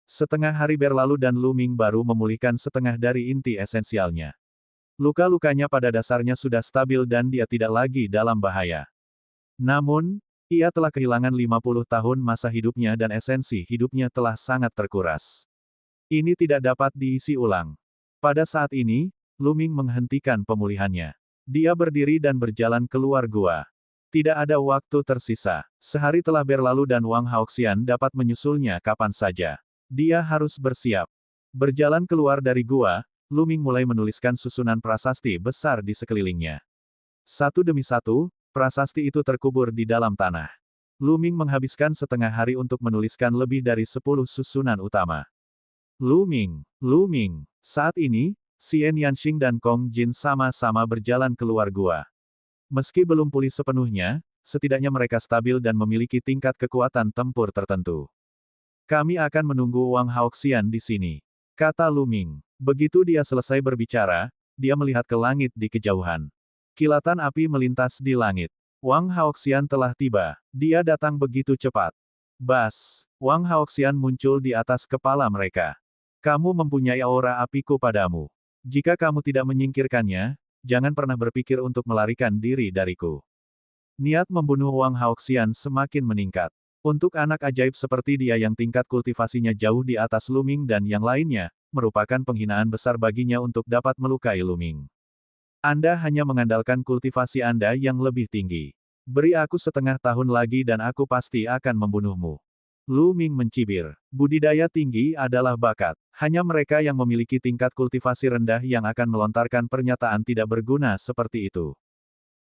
Setengah hari berlalu dan Luming baru memulihkan setengah dari inti esensialnya. Luka-lukanya pada dasarnya sudah stabil dan dia tidak lagi dalam bahaya. Namun, ia telah kehilangan 50 tahun masa hidupnya dan esensi hidupnya telah sangat terkuras. Ini tidak dapat diisi ulang. Pada saat ini, Luming menghentikan pemulihannya. Dia berdiri dan berjalan keluar gua. Tidak ada waktu tersisa. Sehari telah berlalu dan Wang Haoxian dapat menyusulnya kapan saja. Dia harus bersiap. Berjalan keluar dari gua, Luming mulai menuliskan susunan prasasti besar di sekelilingnya. Satu demi satu, prasasti itu terkubur di dalam tanah. Luming menghabiskan setengah hari untuk menuliskan lebih dari 10 susunan utama. Luming. Saat ini, Xian Yanxing dan Kong Jin sama-sama berjalan keluar gua. Meski belum pulih sepenuhnya, setidaknya mereka stabil dan memiliki tingkat kekuatan tempur tertentu. Kami akan menunggu Wang Haoxian di sini, kata Luming. Begitu dia selesai berbicara, dia melihat ke langit di kejauhan. Kilatan api melintas di langit. Wang Haoxian telah tiba. Dia datang begitu cepat. Bas! Wang Haoxian muncul di atas kepala mereka. Kamu mempunyai aura apiku padamu. Jika kamu tidak menyingkirkannya, jangan pernah berpikir untuk melarikan diri dariku. Niat membunuh Wang Haoxian semakin meningkat. Untuk anak ajaib seperti dia yang tingkat kultivasinya jauh di atas Luming dan yang lainnya, merupakan penghinaan besar baginya untuk dapat melukai Luming. Anda hanya mengandalkan kultivasi Anda yang lebih tinggi. Beri aku setengah tahun lagi dan aku pasti akan membunuhmu. Luming mencibir. Budidaya tinggi adalah bakat. Hanya mereka yang memiliki tingkat kultivasi rendah yang akan melontarkan pernyataan tidak berguna seperti itu.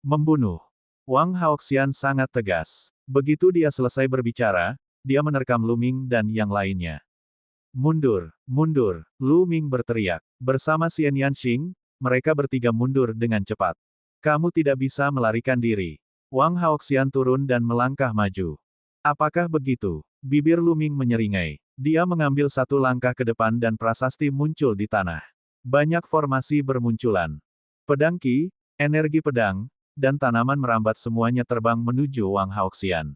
Membunuh. Wang Haoxian sangat tegas. Begitu dia selesai berbicara, dia menerkam Luming dan yang lainnya. Mundur, mundur, Luming berteriak. Bersama Xian Yanxing, mereka bertiga mundur dengan cepat. Kamu tidak bisa melarikan diri. Wang Haoxian turun dan melangkah maju. Apakah begitu? Bibir Lu Ming menyeringai. Dia mengambil satu langkah ke depan dan prasasti muncul di tanah. Banyak formasi bermunculan. Pedang Qi, energi pedang, dan tanaman merambat semuanya terbang menuju Wang Haoxian.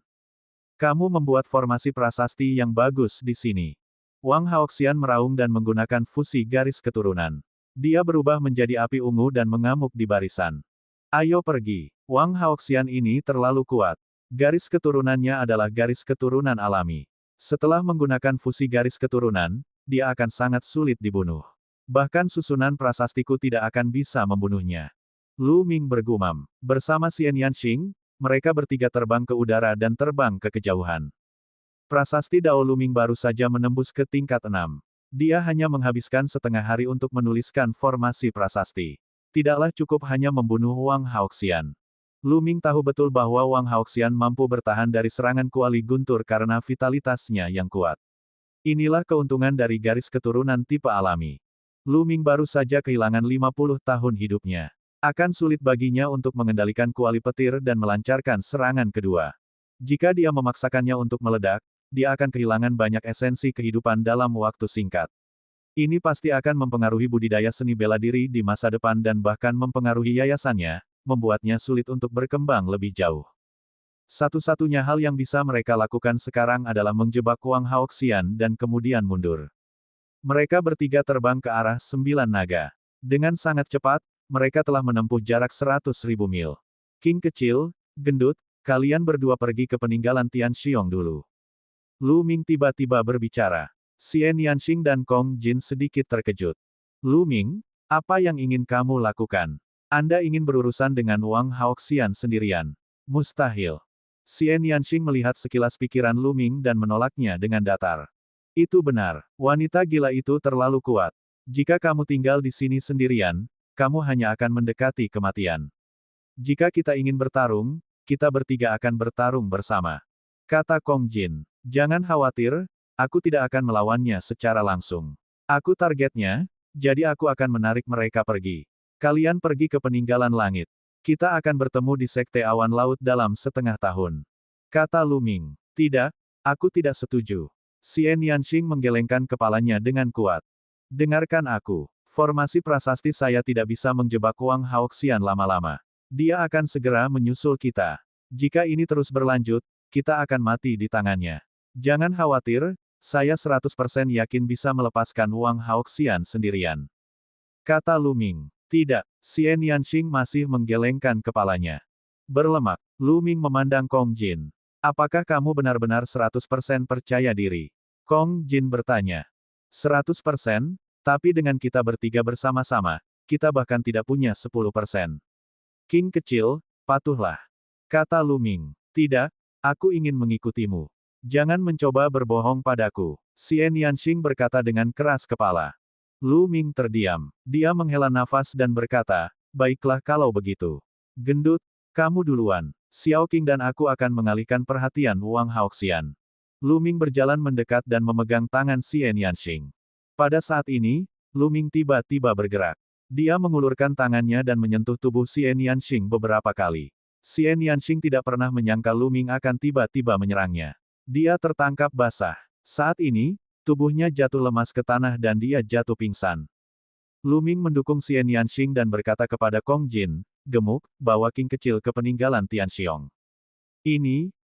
Kamu membuat formasi prasasti yang bagus di sini. Wang Haoxian meraung dan menggunakan fusi garis keturunan. Dia berubah menjadi api ungu dan mengamuk di barisan. Ayo pergi. Wang Haoxian ini terlalu kuat. Garis keturunannya adalah garis keturunan alami. Setelah menggunakan fusi garis keturunan, dia akan sangat sulit dibunuh. Bahkan susunan prasastiku tidak akan bisa membunuhnya. Lu Ming bergumam. Bersama Xian Yanxing, mereka bertiga terbang ke udara dan terbang ke kejauhan. Prasasti Dao Lu Ming baru saja menembus ke tingkat 6. Dia hanya menghabiskan setengah hari untuk menuliskan formasi prasasti. Tidaklah cukup hanya membunuh Wang Haoxian. Lu Ming tahu betul bahwa Wang Haoxian mampu bertahan dari serangan kuali guntur karena vitalitasnya yang kuat. Inilah keuntungan dari garis keturunan tipe alami. Lu Ming baru saja kehilangan 50 tahun hidupnya. Akan sulit baginya untuk mengendalikan kuali petir dan melancarkan serangan kedua. Jika dia memaksakannya untuk meledak, dia akan kehilangan banyak esensi kehidupan dalam waktu singkat. Ini pasti akan mempengaruhi budidaya seni bela diri di masa depan dan bahkan mempengaruhi yayasannya, membuatnya sulit untuk berkembang lebih jauh. Satu-satunya hal yang bisa mereka lakukan sekarang adalah menjebak Wang Haoxian dan kemudian mundur. Mereka bertiga terbang ke arah 9 naga. Dengan sangat cepat, mereka telah menempuh jarak 100.000 mil. King kecil, gendut, kalian berdua pergi ke peninggalan Tian Xiong dulu. Lu Ming tiba-tiba berbicara. Xian Yanxing dan Kong Jin sedikit terkejut. Lu Ming, apa yang ingin kamu lakukan? Anda ingin berurusan dengan Wang Haoxian sendirian? Mustahil. Xian Yanxing melihat sekilas pikiran Lu Ming dan menolaknya dengan datar. Itu benar, wanita gila itu terlalu kuat. Jika kamu tinggal di sini sendirian, kamu hanya akan mendekati kematian. Jika kita ingin bertarung, kita bertiga akan bertarung bersama. Kata Kong Jin. Jangan khawatir, aku tidak akan melawannya secara langsung. Aku targetnya, jadi aku akan menarik mereka pergi. Kalian pergi ke peninggalan langit. Kita akan bertemu di Sekte Awan Laut dalam setengah tahun. Kata Lu Ming. Tidak, aku tidak setuju. Xian Yanxing menggelengkan kepalanya dengan kuat. Dengarkan aku. Formasi prasasti saya tidak bisa menjebak Wang Haoxian lama-lama. Dia akan segera menyusul kita. Jika ini terus berlanjut, kita akan mati di tangannya. Jangan khawatir, saya 100% yakin bisa melepaskan Wang Haoxian sendirian. Kata Lu Ming. Tidak, Xian Yanxing masih menggelengkan kepalanya. Berlemak, Lu Ming memandang Kong Jin. Apakah kamu benar-benar 100% percaya diri? Kong Jin bertanya. 100%? Tapi dengan kita bertiga bersama-sama, kita bahkan tidak punya 10%. King kecil, patuhlah. Kata Lu Ming. Tidak, aku ingin mengikutimu. Jangan mencoba berbohong padaku. Xian Yanxing berkata dengan keras kepala. Lu Ming terdiam. Dia menghela nafas dan berkata, baiklah kalau begitu. Gendut, kamu duluan. Xiao Qing dan aku akan mengalihkan perhatian Wang Haoxian. Lu Ming berjalan mendekat dan memegang tangan Xian Yanxing. Pada saat ini, Lu Ming tiba-tiba bergerak. Dia mengulurkan tangannya dan menyentuh tubuh Xian Yanxing beberapa kali. Xian Yanxing tidak pernah menyangka Lu Ming akan tiba-tiba menyerangnya. Dia tertangkap basah. Saat ini, tubuhnya jatuh lemas ke tanah dan dia jatuh pingsan. Lu Ming mendukung Xian Yanxing dan berkata kepada Kong Jin, gemuk, bawa King kecil ke peninggalan Tian Xiong. Ini.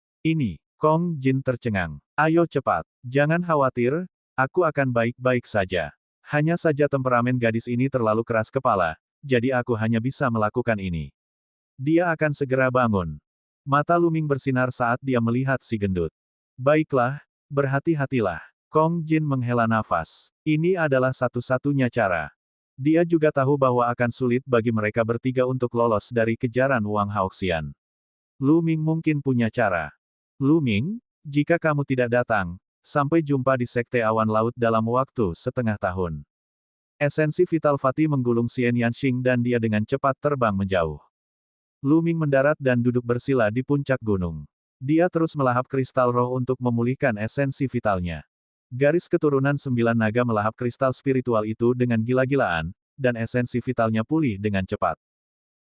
Kong Jin tercengang. Ayo cepat. Jangan khawatir, aku akan baik-baik saja. Hanya saja temperamen gadis ini terlalu keras kepala, jadi aku hanya bisa melakukan ini. Dia akan segera bangun. Mata Lu Ming bersinar saat dia melihat si gendut. Baiklah, berhati-hatilah. Kong Jin menghela nafas. Ini adalah satu-satunya cara. Dia juga tahu bahwa akan sulit bagi mereka bertiga untuk lolos dari kejaran Wang Haoxian. Lu Ming mungkin punya cara. Lu Ming, jika kamu tidak datang, sampai jumpa di Sekte Awan Laut dalam waktu setengah tahun. Esensi vital Fatih menggulung Xian Yanxing dan dia dengan cepat terbang menjauh. Lu Ming mendarat dan duduk bersila di puncak gunung. Dia terus melahap kristal roh untuk memulihkan esensi vitalnya. Garis keturunan 9 naga melahap kristal spiritual itu dengan gila-gilaan, dan esensi vitalnya pulih dengan cepat.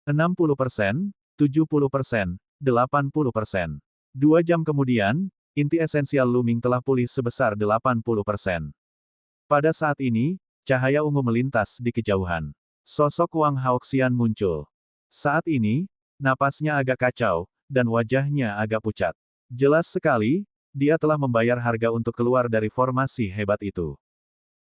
60%, 70%, 80%. 2 jam kemudian, inti esensial Lu Ming telah pulih sebesar 80%. Pada saat ini, cahaya ungu melintas di kejauhan. Sosok Wang Haoxian muncul. Saat ini, napasnya agak kacau, dan wajahnya agak pucat. Jelas sekali, dia telah membayar harga untuk keluar dari formasi hebat itu.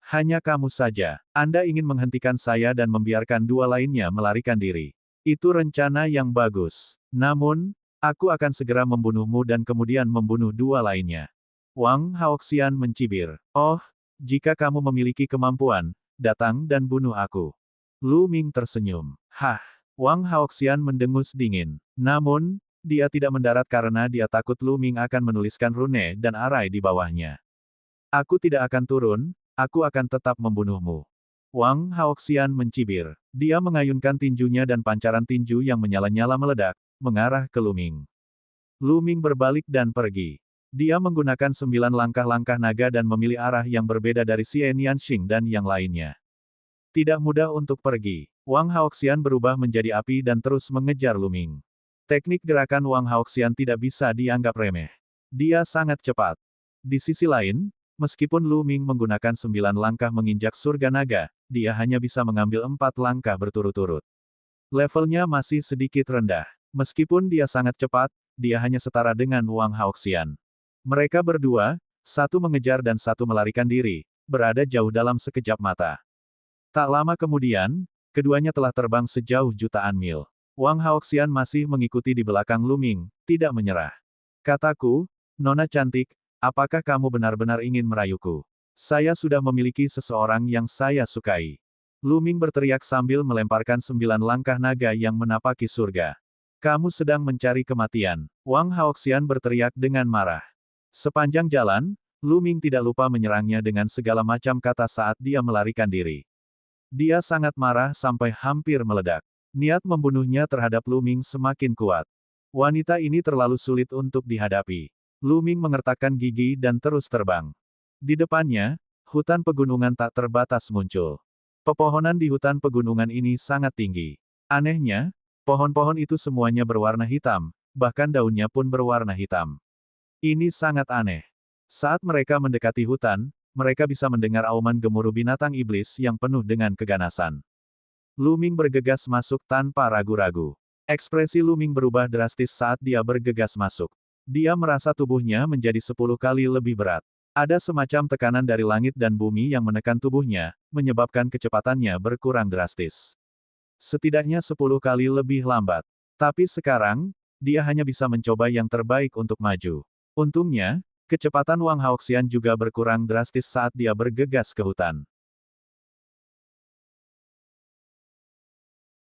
Hanya kamu saja. Anda ingin menghentikan saya dan membiarkan dua lainnya melarikan diri. Itu rencana yang bagus. Namun, aku akan segera membunuhmu dan kemudian membunuh dua lainnya. Wang Haoxian mencibir. Oh, jika kamu memiliki kemampuan, datang dan bunuh aku. Lu Ming tersenyum. Hah. Wang Haoxian mendengus dingin. Namun, dia tidak mendarat karena dia takut Lu Ming akan menuliskan rune dan arai di bawahnya. Aku tidak akan turun, aku akan tetap membunuhmu. Wang Haoxian mencibir. Dia mengayunkan tinjunya dan pancaran tinju yang menyala-nyala meledak, mengarah ke Lu Ming. Lu Ming berbalik dan pergi. Dia menggunakan 9 langkah-langkah naga dan memilih arah yang berbeda dari Xie Nianxing dan yang lainnya. Tidak mudah untuk pergi. Wang Haoxian berubah menjadi api dan terus mengejar Lu Ming. Teknik gerakan Wang Haoxian tidak bisa dianggap remeh. Dia sangat cepat. Di sisi lain, meskipun Lu Ming menggunakan 9 langkah menginjak surga naga, dia hanya bisa mengambil 4 langkah berturut-turut. Levelnya masih sedikit rendah. Meskipun dia sangat cepat, dia hanya setara dengan Wang Haoxian. Mereka berdua, satu mengejar dan satu melarikan diri, berada jauh dalam sekejap mata. Tak lama kemudian, keduanya telah terbang sejauh jutaan mil. Wang Haoxian masih mengikuti di belakang Lu Ming, tidak menyerah. Kataku, Nona cantik, apakah kamu benar-benar ingin merayuku? Saya sudah memiliki seseorang yang saya sukai. Lu Ming berteriak sambil melemparkan 9 langkah naga yang menapaki surga. Kamu sedang mencari kematian. Wang Haoxian berteriak dengan marah. Sepanjang jalan, Lu Ming tidak lupa menyerangnya dengan segala macam kata saat dia melarikan diri. Dia sangat marah sampai hampir meledak. Niat membunuhnya terhadap Lu Ming semakin kuat. Wanita ini terlalu sulit untuk dihadapi. Lu Ming mengertakkan gigi dan terus terbang. Di depannya, hutan pegunungan tak terbatas muncul. Pepohonan di hutan pegunungan ini sangat tinggi. Anehnya, pohon-pohon itu semuanya berwarna hitam, bahkan daunnya pun berwarna hitam. Ini sangat aneh. Saat mereka mendekati hutan, mereka bisa mendengar auman gemuruh binatang iblis yang penuh dengan keganasan. Lu Ming bergegas masuk tanpa ragu-ragu. Ekspresi Lu Ming berubah drastis saat dia bergegas masuk. Dia merasa tubuhnya menjadi 10 kali lebih berat. Ada semacam tekanan dari langit dan bumi yang menekan tubuhnya, menyebabkan kecepatannya berkurang drastis. Setidaknya 10 kali lebih lambat. Tapi sekarang, dia hanya bisa mencoba yang terbaik untuk maju. Untungnya, kecepatan Wang Haoxian juga berkurang drastis saat dia bergegas ke hutan.